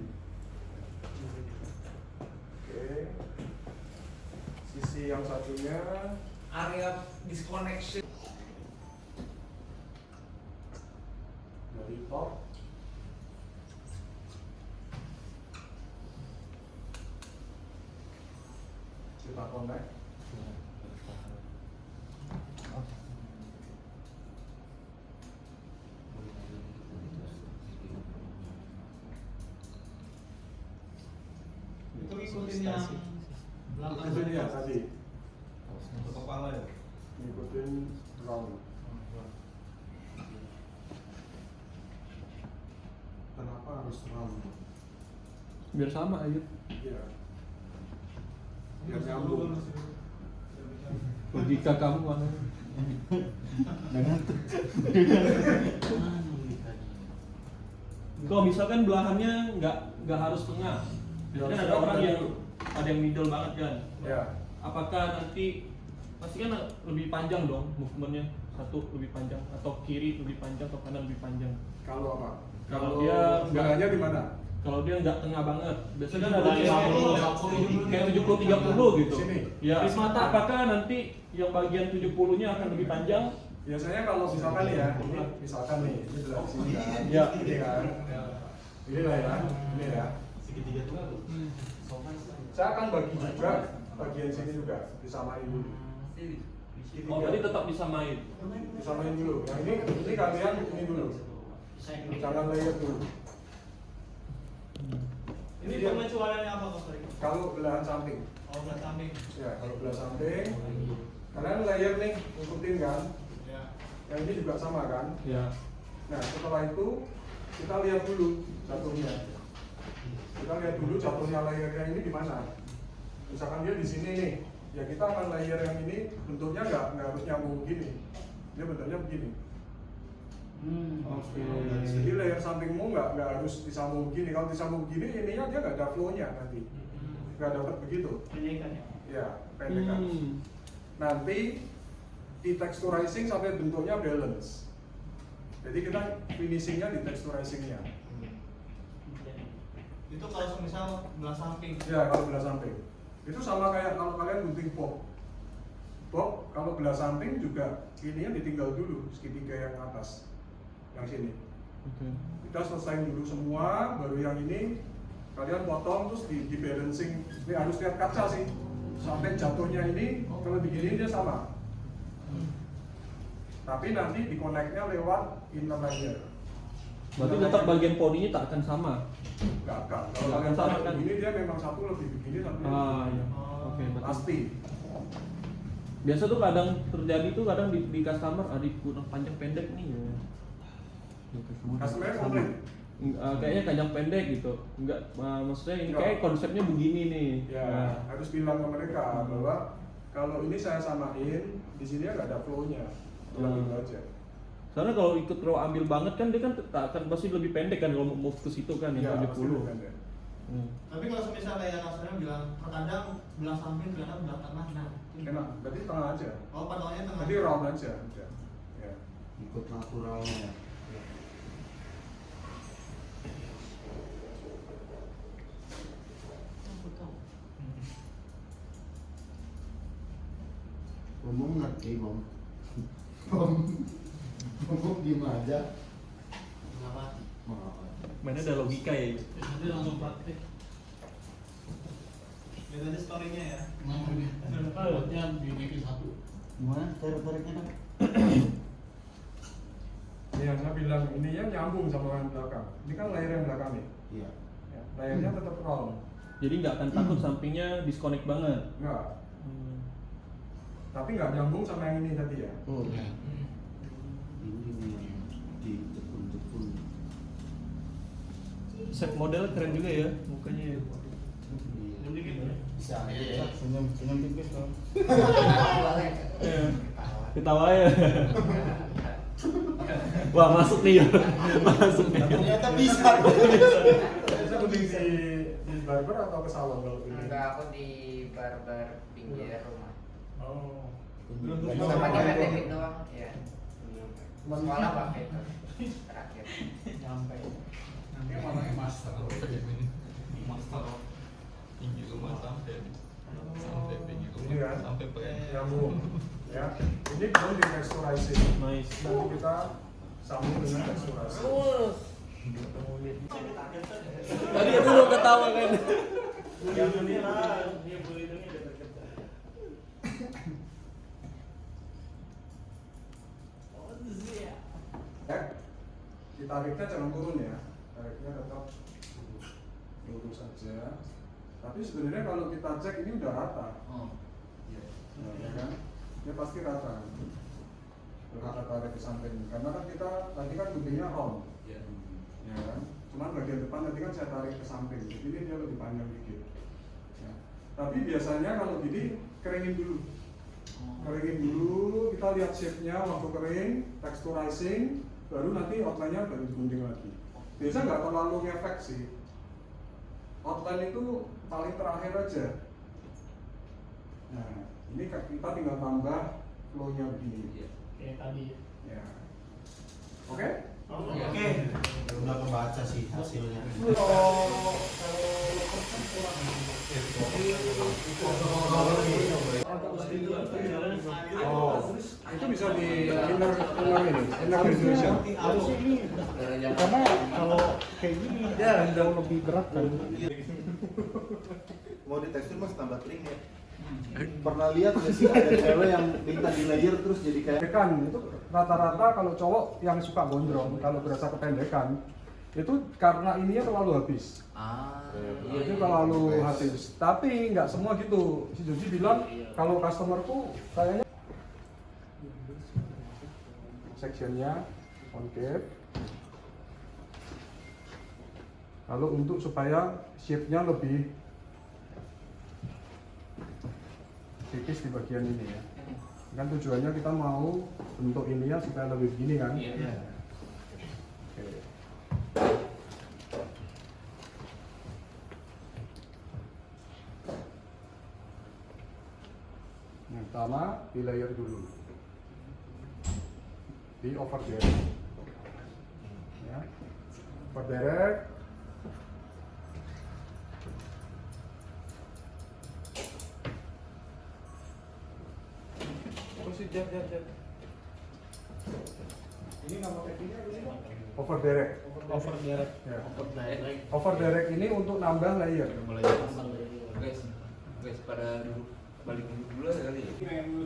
Oke. Sisi yang satunya Area disconnection. dari top. Kita connect. Itu ikutin yang belakang Itu dia tadi, untuk kepala ya. ngikutin round. Kenapa harus round? Biar sama aja. Iya. Biar nyambung. Logika kamu mana? Kalau misalkan belahannya nggak harus tengah, biasanya ada orang yang ada yang middle banget kan. Ya. Apakah nanti pasti kan lebih panjang dong movementnya, satu lebih panjang atau kiri lebih panjang atau kanan lebih panjang. Kalau apa? Kalau dia sebenarnya di mana? Kalau dia nggak tengah banget, biasanya kan ada kayak 70-30 gitu. Sini. Ya, apakah nanti yang bagian 70-nya akan lebih panjang? Biasanya kalau misalkan nih ya, ini misalkan nih, ini dari sini kan, Ya. ini kan, ini lah ya, ini ya. Segitiga tengah tuh. Saya akan bagi juga bagian sini juga, disamain dulu. Oh, tadi tetap bisa main. Disamain dulu. Yang ini kalian ini dulu, jangan layer dulu. Ini dia. pengecualiannya apa Mas Rik? Kalau belahan samping, Oh, belah samping. ya kalau belah samping, kalian layer nih, ngikutin kan. Ya. Yang ini juga sama kan. Ya. Nah setelah itu kita lihat dulu jatuhnya. Kita lihat dulu jatuhnya layernya ini di mana. Misalkan dia di sini nih, ya kita akan layer yang ini bentuknya nggak harus nyambung begini. Dia bentuknya begini. Oke. Jadi layer sampingmu nggak harus disambung begini. Kalau disambung begini, ininya dia nggak ada flow-nya nanti. Nggak dapat begitu. Penyekan ya. Ya, pendekan. Nanti di texturizing sampai bentuknya balance. Jadi kita finishingnya di texturizingnya. Itu kalau misal belah samping. Ya kalau belah samping itu sama kayak kalau kalian gunting box. Box kalau belah samping juga ininya ditinggal dulu segitiga yang atas, yang sini. Oke. Kita selesaiin dulu semua, baru yang ini kalian potong terus di balancing. Ini harus lihat kaca sih sampai jatuhnya ini kalau begini dia sama. Tapi nanti di connect-nya lewat inner layer. Berarti tetap bagian poninya tak akan sama. Enggak. Kalau Nggak kalian akan sama, taruh kan? begini dia memang satu lebih begini, satu lebih Ah, begini. iya. Oke, berarti. Pasti. Biasa tuh kadang terjadi tuh kadang di customer adik kurang panjang pendek nih ya. Customer-nya komplain. Kayaknya panjang pendek gitu. Enggak, maksudnya ini Enggak. kayak konsepnya begini nih. Ya, Nah, harus bilang ke mereka bahwa kalau ini saya samain, di sini nggak ada flow-nya. Bilang gitu aja. karena kalau ikut row ambil banget kan dia kan tak akan pasti lebih pendek kan kalau move ke situ kan yang Ya, pasti 70. bukan deh. Tapi kalau misalnya yang Asrama bilang terkadang belah samping ternyata belah tengah. Nah, Enak, berarti tengah aja. oh patokannya tengah. Jadi round aja. Udah. Ya. Ikut naturalnya. Ngomong ngerti, Bom. Ngomong diem aja. Maaf. Mana ada logika ya. Nanti langsung praktek. Lihat aja story-nya ya. Buatnya di divisi 1. Gimana tarik-tariknya kan? Ini yang saya bilang, ininya nyambung sama yang belakang. Ini kan layer yang belakang nih. Iya. Ya, layernya tetap round. Jadi nggak akan takut sampingnya disconnect banget. Enggak. Tapi nggak nyambung sama yang ini tadi ya. Oh, ya. Ini nih dijepun-jepun. Set model keren juga ya mukanya ya. Bisa senyum tipis dong. Ketawa ya. Wah masuk nih ya. Masuk nih. Ternyata bisa. Saya mending di barber atau ke salon kalau ini? Enggak, aku di barber pinggir rumah. Oh. Sama kita teknik doang, ya. Cuman Sekolah pakai itu terakhir. sampai. Nanti warnanya master. Tinggi rumah sampai tinggi Ini kan? sampai Nyambung. Ya. Ini belum di texturizing. nice. Nanti kita sambung dengan texturizing. Tadi aku mau ketawa kan. Yang ini lah, dia boleh ini ada terkena. Ya. Ditariknya jangan turun ya. Tariknya tetap lurus saja. Tapi sebenarnya kalau kita cek ini udah rata. Nah, ya kan? Dia pasti rata. Kita tarik ke samping. Karena kan kita tadi kan guntingnya round. Ya kan? Cuman bagian depan nanti kan saya tarik ke samping. Jadi ini dia lebih panjang dikit. Ya. Tapi biasanya kalau gini keringin dulu. Keringin dulu, kita lihat shape-nya waktu kering, texturizing, baru nanti outline-nya baru digunting lagi. Biasa nggak terlalu ngefek sih. Outline itu paling terakhir aja. Nah, ini kita tinggal tambah flow-nya begini. Kayak tadi. Ya. Oke? Oke. Udah kebaca sih hasilnya. Oh, itu bisa di inner ini, inner resolution. Harusnya ini. Karena kalau kayak gini jauh lebih berat kan. Mau di tekstur mas tambah kering ya. Pernah lihat nggak sih ada cewek yang minta di layer terus jadi kayak Pendekan itu rata-rata kalau cowok yang suka gondrong, kalau berasa kependekan, itu karena ininya terlalu habis. Itu terlalu habis. Tapi nggak semua gitu. Si Joji bilang kalau customerku kayaknya sectionnya concave. Kalau untuk supaya shape-nya lebih tipis di bagian ini ya. Kan tujuannya kita mau bentuk ininya supaya lebih begini kan? Iya. Oke. Yang pertama di layer dulu, di over direct, ya, over direct. Ini nama tekniknya apa sih? Over direct. Over direct. Ya. Over direct ini untuk nambah layer. Guys, pada duduk balik dulu aja kali ya.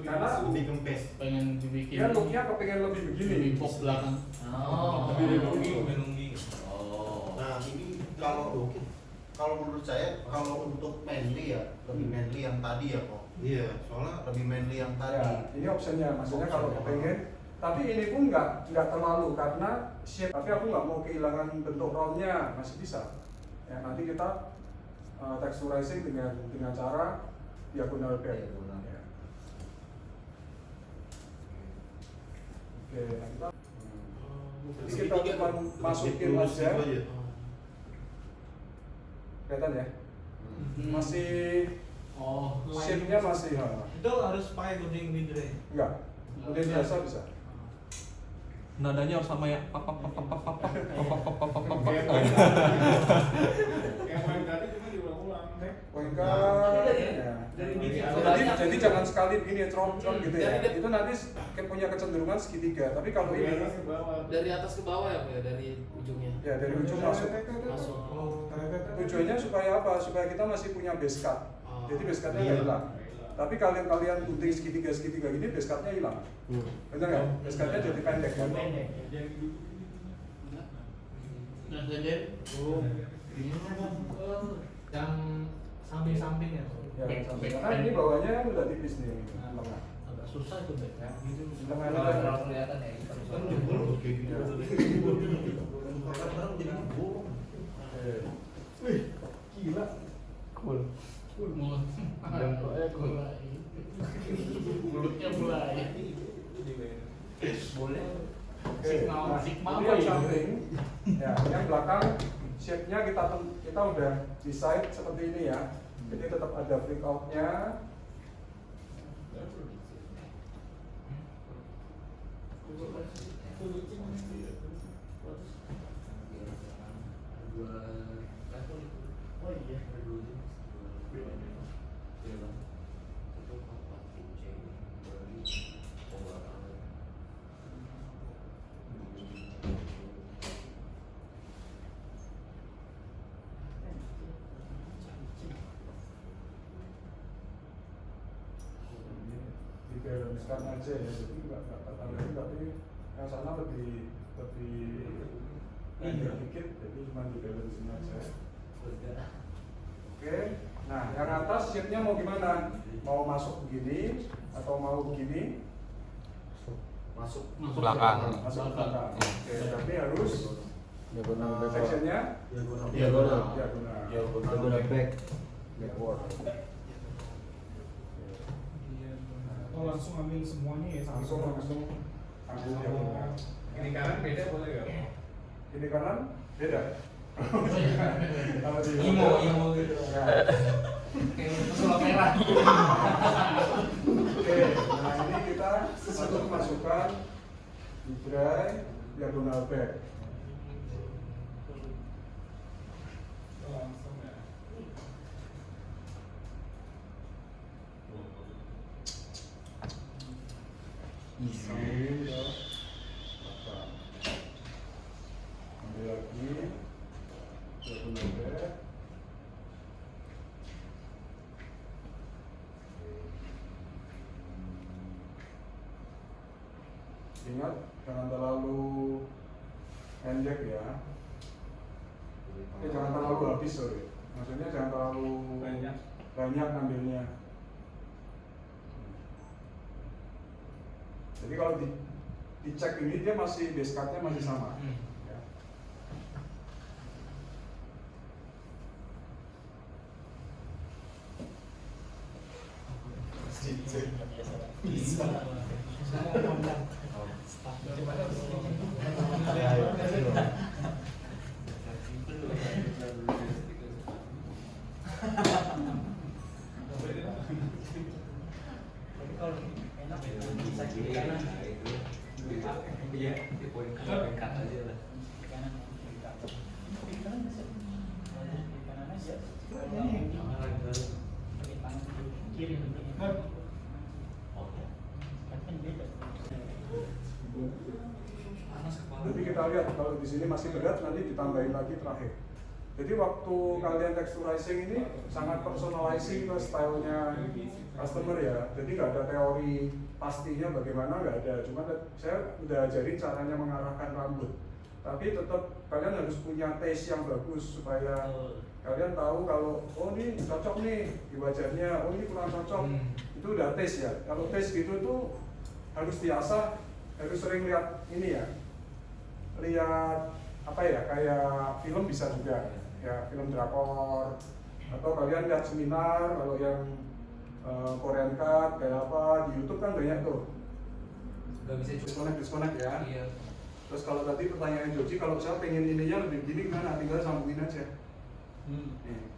Karena lebih gempes. Pengen dibikin. dia looknya kepengen lebih begini. Lebih pop belakang. Oh. Nah ini kalau menurut saya kalau untuk manly ya lebih manly yang tadi ya kok. Iya, soalnya lebih manly yang tadi. Ya, ini optionnya, maksudnya kalau kepengen. Tapi ini pun nggak terlalu karena shape. Tapi aku nggak mau kehilangan bentuk roundnya, masih bisa. Ya nanti kita texturizing dengan cara diagonal bend. Ya. Oke, nah kita. Jadi kita cuma masukin aja. Kelihatan ya? Masih shape-nya masih Itu harus pakai gunting midray. enggak. Udah biasa bisa. Nadanya harus sama ya. Yang main tadi cuma diulang-ulang. Wengkar. Dari Jadi jangan sekali begini ya, tron gitu ya. Itu nanti punya kecenderungan segitiga. Tapi kalau ini Dari atas ke bawah ya, Pak, ya? Dari ujungnya. ya dari ujung masuk. Masuk. Tujuannya supaya apa? Supaya kita masih punya base cut. Jadi base cutnya nggak hilang. Tapi kalian gunting segitiga gini, base cutnya hilang. Bener nggak? Base cutnya jadi pendek kan? Nah, jadi yang samping-samping ya. Ya, karena ini bawahnya udah tipis nih. Lengah. Agak susah itu deh. Ya, Gitu. lengah Kalau lengah. kelihatan ya. Kan jebol kayak gini. Kadang jadi bolong. Wih, gila. Cool. Mulutnya mulai. Boleh. Sigma Jadi yang samping, ya, yang belakang shape-nya kita udah decide seperti ini ya. Jadi tetap ada freak out-nya. base aja ya, jadi nggak tambahin, tapi yang sana lebih pendek dikit, jadi cuma di balancein aja. Oke, nah yang atas shape-nya mau gimana? Mau masuk begini atau mau begini? Masuk belakang. Masuk ke belakang. Oke, tapi harus Diagonal sectionnya Diagonal. diagonal. back. Backward. Oh langsung ambil semuanya ya? Langsung ambil diagonal. Kiri kanan beda boleh nggak? Kiri kanan beda. Kalau di Imo gitu. Ya. Kayak pesulap merah. Oke, nah ini kita masukkan di dry diagonal back. Langsung ya. Ambil ke belakang. Ambil lagi diagonal back. Ingat jangan terlalu pendek ya. Jangan terlalu habis, sorry. Maksudnya jangan terlalu banyak ambilnya. Jadi kalau dicek ini dia masih base cut-nya masih sama. Ya. Iya, di poin kanan aja lah. Jadi kita lihat kalau di sini masih berat nanti ditambahin lagi terakhir. Jadi waktu kalian texturizing ini sangat personalizing ke stylenya customer ya. Jadi nggak ada teori pastinya bagaimana, nggak ada. Cuma saya udah ajarin caranya mengarahkan rambut. Tapi tetap kalian harus punya taste yang bagus supaya kalian tahu kalau oh ini cocok nih di wajahnya, oh ini kurang cocok. Itu udah taste ya. Kalau taste gitu tuh harus diasah, harus sering lihat ini ya. Lihat apa ya, kayak film bisa juga ya, film drakor atau kalian lihat seminar kalau yang Korean Cut kayak apa di YouTube kan banyak tuh. Gak bisa Disconnect ya. Iya. Terus kalau tadi pertanyaan Joji, kalau saya pengen ininya lebih gini gimana? Tinggal sambungin aja. Nih.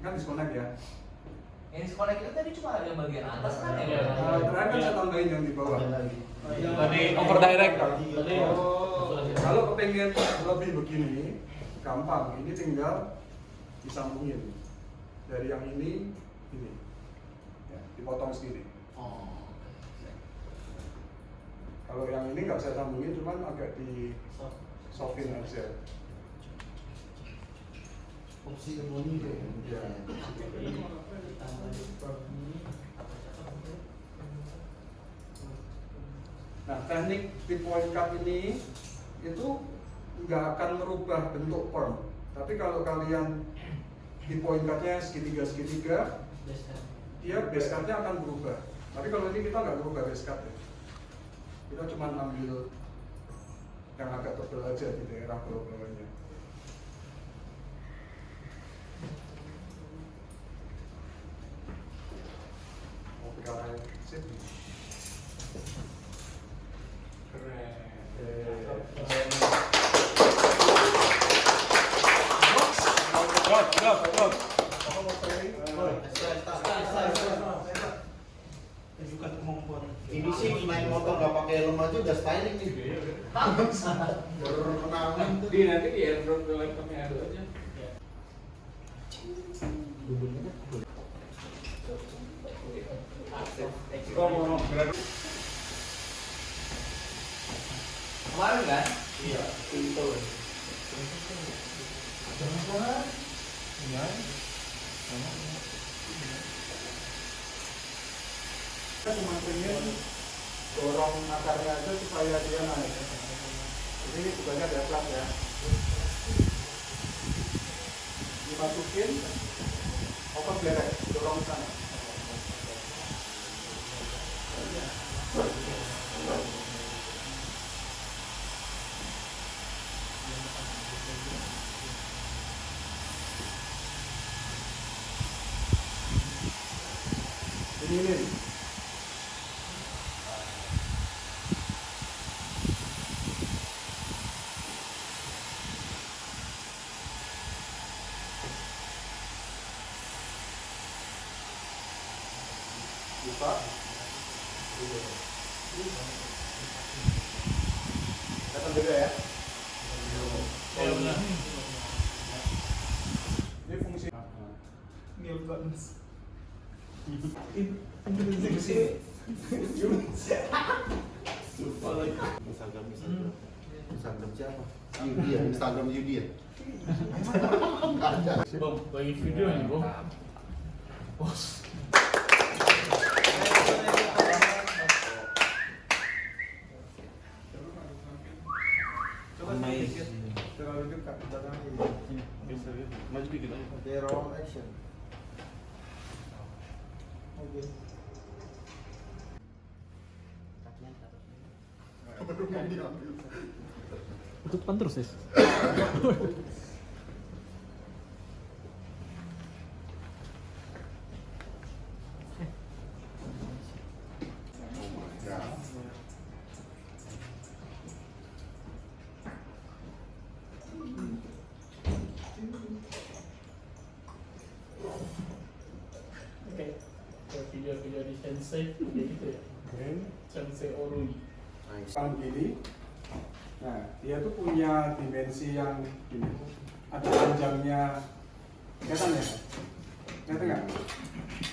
Kan disconnect ya. Ini sekolah kita tadi cuma ada yang bagian atas kan ya? Terakhir kan saya tambahin yang di bawah. Tadi over direct. Kalau kepengen lebih begini, gampang. Ini tinggal disambungin dari yang ini, ya, dipotong segini. Oh. Kalau yang ini nggak saya sambungin, cuman agak di softin aja. Opsi ini deh. Ya. Nah, teknik tip point cut ini itu nggak akan merubah bentuk perm. Tapi kalau kalian tip point cutnya segitiga, dia base cutnya akan berubah. Tapi kalau ini kita nggak berubah base cut ya. Kita cuma ambil yang agak tebal aja di daerah bawah-bawahnya. Keren. Tunjukkan kemampuan. Ini sih naik motor gak pakai helm aja udah styling nih. Berkenangan tuh. Di nanti di airdrop ke laptopnya Ado aja. Kemarin kan? Iya. Kita cuma pengen dorong akarnya aja supaya dia naik. Jadi banyak deplak ya. Dimasukin, open belek, dorong ke sana. Ini. Buka. Kelihatan beda ya? Ya benar. Ini fungsi. Lupa lagi. Instagram siapa? Yudi ya, Instagram Yudi ya. Bang, lagi video ini, Bang. Bos. Coba sedikit. Terlalu dekat ke belakang ini. Maju dikit aja. Oke, roll action. Oke. Tutupan terus, Sis. Oke. Video-video di Sensei kayak gitu ya. Oke. Sensei Orui. Sekarang begini. Nah, dia tuh punya dimensi yang gini. Ada panjangnya. Kelihatan ya? Kelihatan nggak?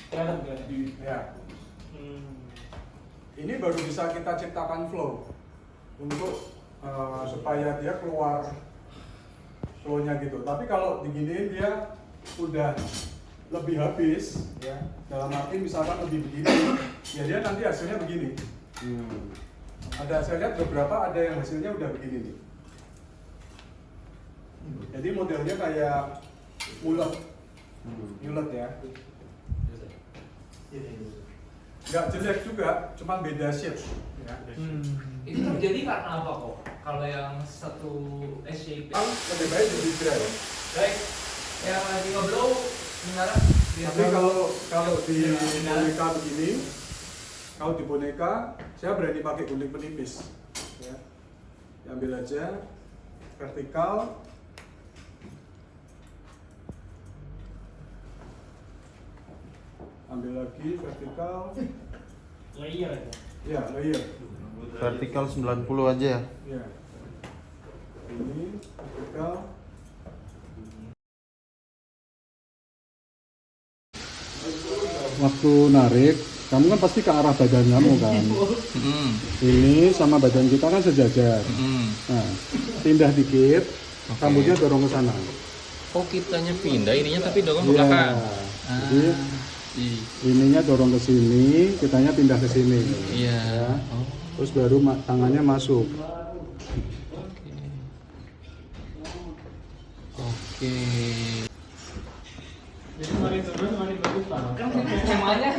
Kelihatan nggak di? Ya. Ini baru bisa kita ciptakan flow untuk supaya dia keluar flow-nya gitu. Tapi kalau diginiin dia udah lebih habis, ya. Dalam arti misalkan lebih begini, ya dia nanti hasilnya begini. Ada, saya lihat beberapa ada yang hasilnya udah begini nih. Jadi modelnya kayak ulet, ulet ya. Nggak jelek juga, cuma beda shape. Ya. Itu terjadi karena apa kok? Kalau yang satu S-shape Lebih baik di dry. baik, yang lagi ngeblow sebenarnya. Tapi kalau di boneka begini, kalau di boneka, saya berani pakai gunting penipis. Ya. Ambil aja, vertikal. Ambil lagi, vertikal. Layer aja. Ya, layer. Vertikal 90 aja ya. Ya. Ini, vertikal. Waktu narik, kamu kan pasti ke arah badan kamu kan. Ini sama badan kita kan sejajar. Nah, pindah dikit, rambutnya dorong ke sana. Oh, kitanya pindah, ininya tapi dorong ke Iya. belakang. Jadi ininya dorong ke sini, kitanya pindah ke sini. Iya. Ya. Oh. Terus baru tangannya masuk. Oke. Jadi mari terus, mari bertukar. Kan skemanya